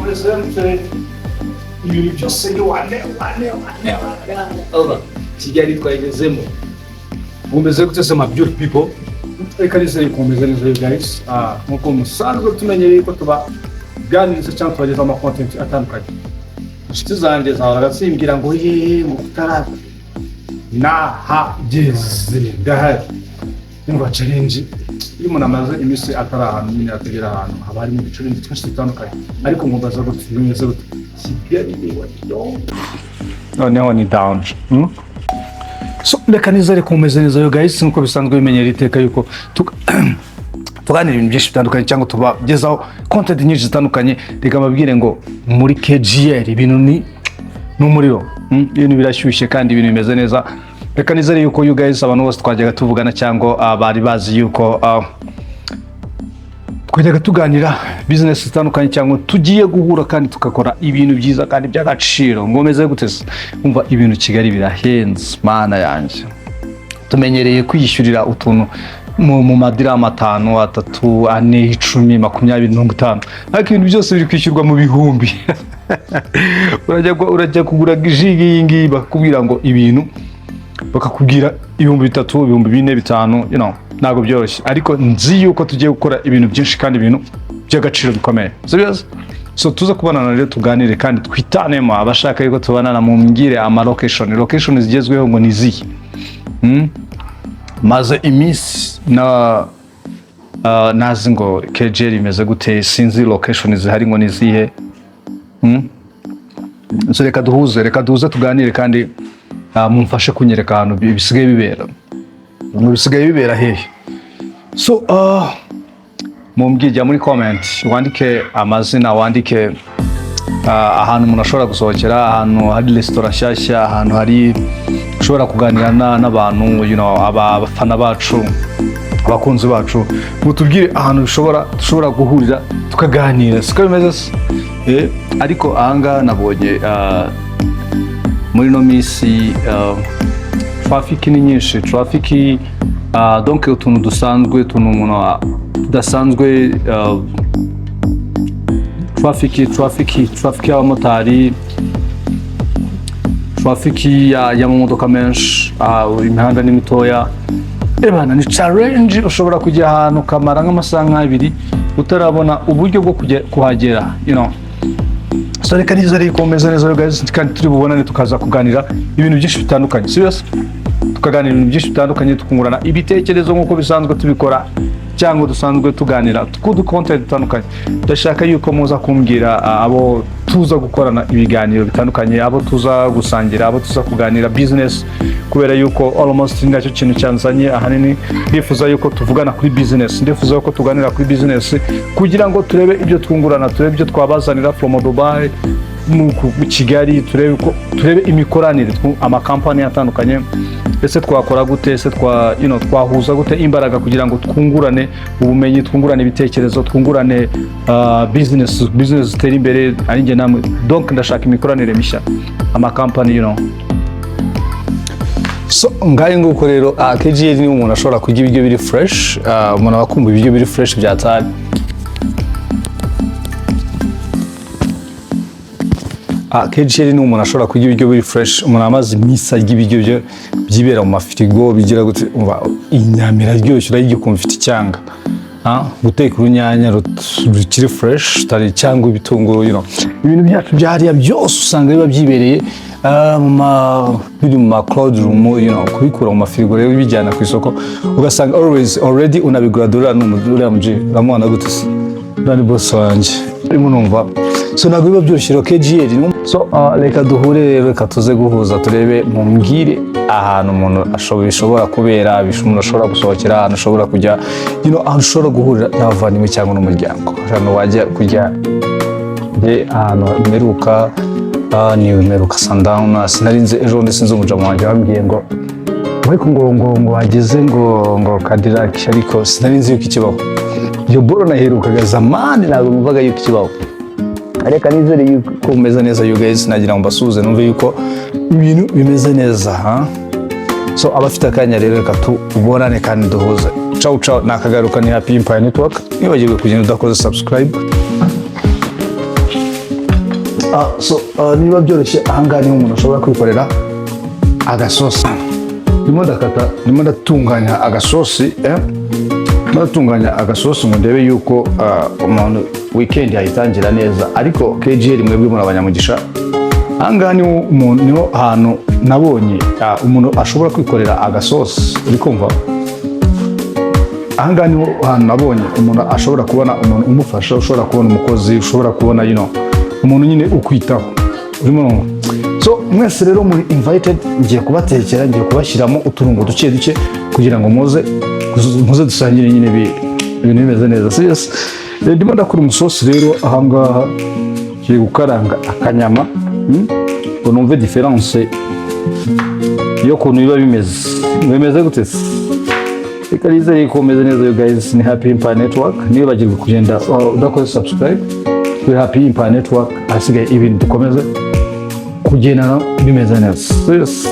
presente ibintu byose yo wane Kigali twayigezemo umeze gute se my beautiful people reka nizere kumeze neza you guys nkuko musanzwe tumenyereye ko tuba ganiriza cyangwa twageza ama content atandukanye inshuti zanjye zahoraga zimbwira ngo ye mutara nahageze ndahari ngo challenge iyo umuntu amaze iminsi atari ahantu nyine atagera ahantu haba harimo ibicuruzwa twinshi bitandukanye ariko nkumbaza ngo tumeze gute Kigali noneho ni down so reka nizere kumeze neza yo guys nkuko bisanzwe bimenyera iteka yuko tuganira ibintu byinshi bitandukanye cyangwa tubagezaho content nyinshi zitandukanye reka mbabwire ngo muri KGL ibintu ni n'umuriro ibintu birashyushye kandi ibintu bimeze neza reka nizere yuko you guys abantu bose twajyaga tuvugana cyangwa bari bazi yuko twajyaga tuganira business zitandukanye cyangwa tugiye guhura kandi tukakora ibintu byiza kandi by'agaciro ngomeze gutese umva ibintu Kigali birahenze mana yanjye tumenyereye kwiyishyurira utuntu mu madirama 5 3 4 10 20 50 ariko ibintu byose biri kwishyurwa mu bihumbi urajya kugura gijigi yingi bakubwira ngo ibintu bakakubwira 3,000 4,000 5 you know nago byoroshye ariko nzi yuko tugiye gukora ibintu byinshi kandi ibintu by'agaciro bikomeye so tuza kubana rero tuganire kandi twitanemo abashaka yuko tubanana mu ngire ama location zigezweho ngo nizihe maze iminsi nazi ngo KGL imeze gute sinzi location zihari ngo nizihe so reka duhuze tuganire kandi mumfashe kunyereka ahantu bisigaye bibera hehe so mumbwira muri comment wandike amazina wandike ahantu umuntu ashobora gusohokera ahantu hari restaurant shyashya ahantu hari ushobora kuganira n'abantu you know abafana bacu abakunzi bacu mutubwire ahantu dushobora guhurira tukaganira siko bimeze ariko ahanga nabonye muri no misi traffic ni nyinshi donc utuntu dusanzwe umuntu tudasanzwe traffic y'abamotari traffic y'amamodoka menshi imihanda ni mitoya ebana ni challenge ushobora kujya ahantu kamara nk'amasaha 2 utarabona uburyo bwo kuhagera you know so reka nizere kumeze neza guys kandi turi bubonane tukaza kuganira ibintu byinshi bitandukanye serious tukaganira ibintu byinshi bitandukanye tukungurana ibitekerezo nkuko bisanzwe tubikora cyangwa dusanzwe tuganira ku content bitandukanye ndashaka yuko muza kumbwira abo tuza gukorana ibiganiro bitandukanye abo tuza gusangira abo tuza kuganira business kubera yuko almost ndacyo kintu cyanzanye ahanini bifuza yuko tuvugana kuri business ndifuza yuko tuganira kuri business kugira ngo turebe ibyo twungurana turebe ibyo twabazanira from Dubai mu Kigali turebe imikoranire ama company atandukanye ese twakora gute ese twahuza gute imbaraga kugira ngo twungurane ubumenyi twungurane ibitekerezo twungurane business zitera imbere ari nge namwe donc ndashaka imikoranire mishya ama company you know so ngaye nguko rero KGL ni umuntu ashobora kurya ibiryo biri fresh umuntu abakumva ibiryo biri fresh byatari KGL ni umuntu ashobora kurya ibiryo biri fresh umuntu amazi misa y'ibiryo byibera mu mafirigo bigira gute inyamira ryoshye urayirya ukumva ifite icyanga guteka urunyanya rukiri fresh tari cyangwa ibitunguru you know ibintu byacu byariya byose usanga biba byibereye biri mu cloud room you know kubikura mu mafirigo rero bijyana ku isoko ugasanga already unabigura $1 n'umudolari ramwana gute nari boss wanje arimo numva so ntabwo biba byoroshye KGL so reka duhure rero reka tuze guhuza turebe mu mbwire ahantu umuntu bishobora kubera umuntu ashobora gusohokera ahantu ashobora kujya you know ahantu ashobora guhurira n'abavandimwe cyangwa n'umuryango ahantu wajya kujya ahantu meruka sundown sinarinze ejo ndetse umujama wanjye wambwiye ngo ariko ngo wageze ngo Cadillac ariko sinarinze yuko ikibaho iyo boro naherukaga zamani ntabwo numvaga yuko ikibaho areka nizere yuko umeze neza you guys nagira ngo mbasuze numve yuko ibintu bimeze neza so abafite akanya rero reka tubonane kandi duhuze ciao nakagaruka ni Happy Empire Network nibagirwe kugenda udakoze subscribe niba byoroshye ahangaha niho umuntu ashobora kwikorera agasosi. Ndimo ndatunganya agasosi ndatunganya agasosi ngo ndebe yuko umuntu weekend yayitangira neza, ariko KGL mwebwe muri abanyamugisha ahangaha niho hantu nabonye umuntu ashobora kwikorera agasosi. uri kumva? ahangaha niho hantu nabonye umuntu ashobora kubona umuntu umufasha, ushobora kubona umukozi, ushobora kubona umuntu nyine ukwitaho. urimo so mwese rero muri invited, ngiye kubatekera, ngiye kubashyiramo uturungo duke duke kugira ngo muze dusangire nyine ibintu bimeze neza. Serious, ndimo ndakora umusosi rero ahangaha ngiye gukaranga akanyama ngo numve difference yo kuntu biba bimeze gute. reka nizere ko meze neza. You guys, ni Happy Empire Network. niba bagirwa kugenda udakoze subscribe kuri Happy Empire Network, hasigaye ibintu dukomeze kugendana bimeze neza. Serious.